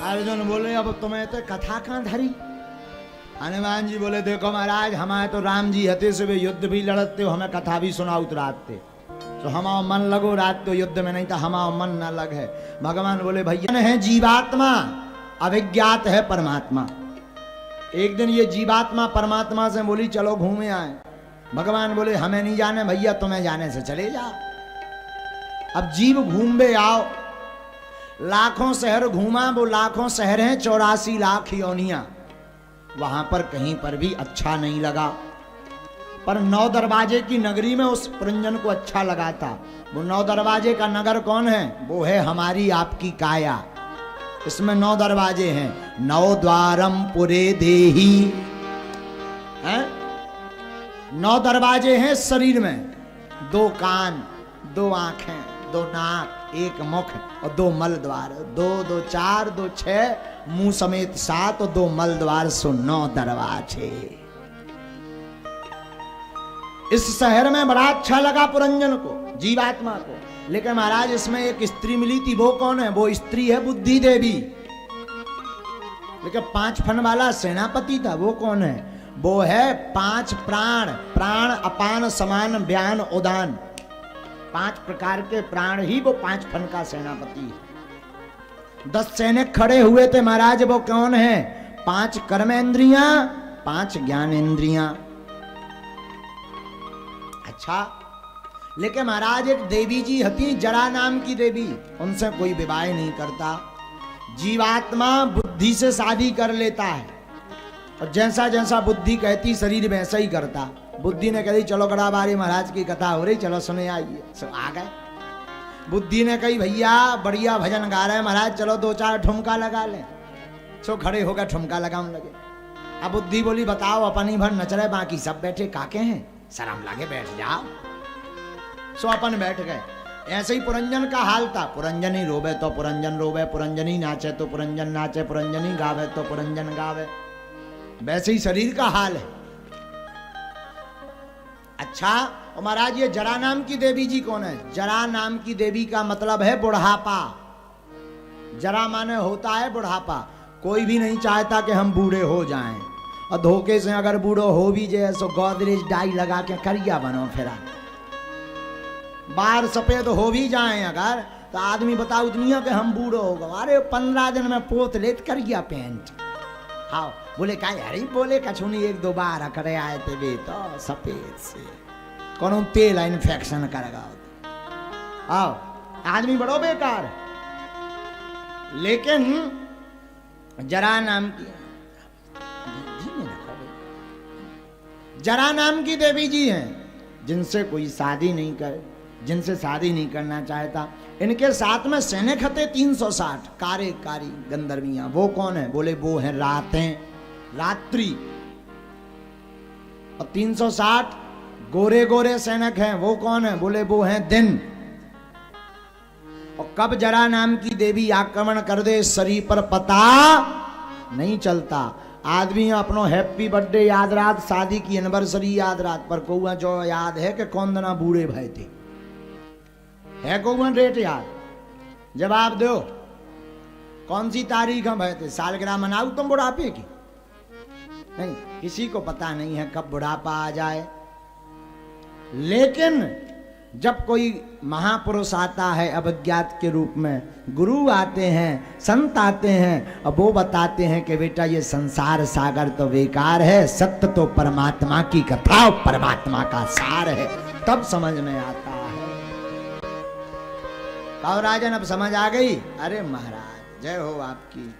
अर्जुन बोले अब तुम्हें तो कथा कहाँ धरी। हनुमान जी बोले देखो महाराज हमारे तो राम जी हते से वे युद्ध भी लड़ते हो, हमें कथा भी सुनाओ रात तो हमारा मन लगो रात तो युद्ध में, नहीं तो हमारा मन न लग है। भगवान बोले भैया है जीवात्मा, अभिज्ञात है परमात्मा। एक दिन ये जीवात्मा परमात्मा से बोली चलो घूमे आए। भगवान बोले हमें नहीं जाने भैया, तुम्हें जाने से चले जाओ। अब जीव घूमे आओ, लाखों शहर घूमा, वो लाखों शहर हैं 84 लाख योनियां, वहां पर कहीं पर भी अच्छा नहीं लगा। पर 9 दरवाजे की नगरी में उस पुरंजन को अच्छा लगा था। वो 9 दरवाजे का नगर कौन है? वो है हमारी आपकी काया। इसमें 9 दरवाजे हैं। 9 द्वारम पुरे देही हैं? 9 दरवाजे हैं शरीर में। 2 कान, 2 आंखें, 2 नाक, 1 मुख और 2 मल द्वार। 2 2 4 2 6 मुंह समेत 7 और 2 मल द्वार, सो 9 दरवाजे। इस शहर में बड़ा अच्छा लगा पुरंजन को, जीवात्मा को। लेकिन महाराज इसमें एक स्त्री मिली थी। वो कौन है? वो स्त्री है बुद्धि देवी। लेकिन 5 फन वाला सेनापति था। वो कौन है? वो है 5 प्राण, प्राण अपान समान व्यान उदान। 5 प्रकार के प्राण ही वो 5 फन का सेनापति है। 10 सैनिक खड़े हुए थे महाराज। वो कौन है? 5 कर्मेंद्रियां, 5 ज्ञानेंद्रियां। अच्छा, लेकिन महाराज एक देवी जी हती जरा नाम की देवी, उनसे कोई विवाह नहीं करता। जीवात्मा बुद्धि से शादी कर लेता है और जैसा जैसा बुद्धि कहती शरीर वैसा ही करता। बुद्धि ने कही चलो गड़ा बारी महाराज की कथा हो रही, चलो सुने आइए। सब आ गए। बुद्धि ने कही भैया बढ़िया भजन गा रहे हैं महाराज, चलो 2-4 ठुमका लगा लें। सो खड़े होकर ठुमका लगाने लगे। अब बुद्धि बोली बताओ अपनी भर नच रहे, बाकी सब बैठे काके हैं, शर्म लागे बैठ जाओ। सो अपन बैठ गए। ऐसे ही पुरंजन का हाल था। पुरंजन ही रोवे तो पुरंजन रोवे, पुरंजन ही नाचे तो पुरंजन नाचे, पुरंजन ही गावे तो पुरंजन गावे। वैसे ही शरीर का हाल है। अच्छा, और महाराज ये जरा नाम की देवी जी कौन है? जरा नाम की देवी का मतलब है बुढ़ापा। जरा माने होता है बुढ़ापा। कोई भी नहीं चाहता कि हम बूढ़े हो जाएं, और धोखे से अगर बूढ़ो हो भी जाए सो गोदरेज डाई लगा के करिया बनो फिरा। बाल सफेद हो भी जाएं अगर, तो आदमी बताओ दुनिया के हम बूढ़ो हो गए। अरे 15 दिन में पोत लेत करिया पेंट। हाँ बोले का अरे बोले कछुनी 1-2 बार अकड़े आए थे बे तो सफेद से कौन तेल इन्फेक्शन करेगा। आओ आदमी बड़ो बेकार। लेकिन जरा नाम की जरा नाम की देवी जी हैं, जिनसे कोई शादी नहीं करे, जिनसे शादी नहीं करना चाहता। इनके साथ में सैनिक हते 360 कारी गंधर्वियां। वो कौन है? बोले वो है रातें, रात्रि। और 360 गोरे गोरे सैनिक हैं। वो कौन है? बोले वो हैं दिन। और कब जरा नाम की देवी आक्रमण कर दे शरीर पर पता नहीं चलता। आदमी अपनो हैप्पी बर्थडे याद रात, शादी की एनिवर्सरी याद रात, पर कौआ जो याद है कि कौन दिना बूढ़े भय थे है कौआ डेट याद? जवाब दो कौन सी तारीख हम भय थे? सालगिरह मनाओ तुम बुढ़ापे की? नहीं, किसी को पता नहीं है कब बुढ़ापा आ जाए। लेकिन जब कोई महापुरुष आता है अभिज्ञात के रूप में, गुरु आते हैं, संत आते हैं, और वो बताते हैं कि बेटा ये संसार सागर तो बेकार है, सत्य तो परमात्मा की कथा और परमात्मा का सार है, तब समझ में आता है। कहो राजन अब समझ आ गई? अरे महाराज जय हो आपकी।